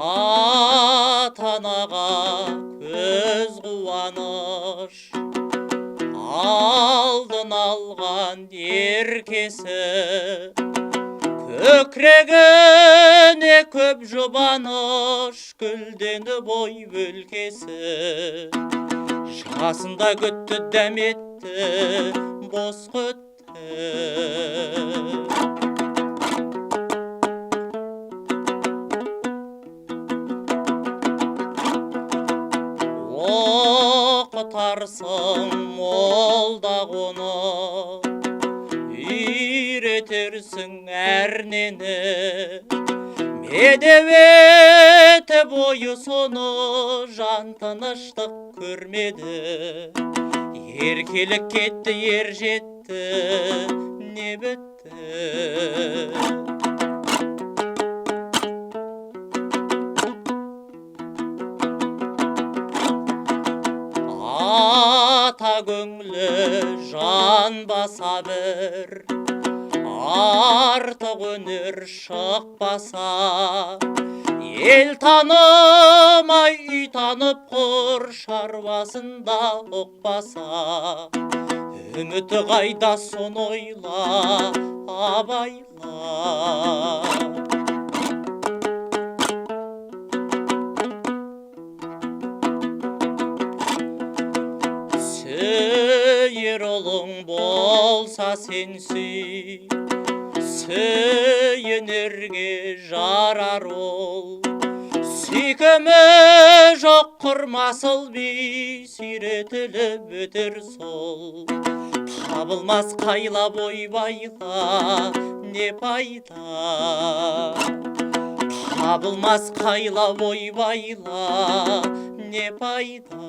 ата-анаға көз қуаныш, алдын алған еркесі, көкірегіне көп жұбаныш, гүлденіп ой өлкесі. Жасында күтті дәметті, бос күтті. Оқытарсың молда қоны, үйретерсің әрнені, медеветі бойы соны, жан тыныштық көрмеді. Еркелік кетті, ер жетті, не бітті? Ата көңлі жан баса бір, артық өнер шықпаса, ел танымай үй танып құр, шаруасында ұқпаса. Үміті қайда, соны ойла, абайла. Сүйер ұлың болса сен сүй, сүйенерге жарар ол. Сүйкімі жоқ құрмасыл бей, сүйретіліп өтер сол. Табылмас қайлап ойбайла, не пайда? Табылмас қайлап ойбайла, не пайда?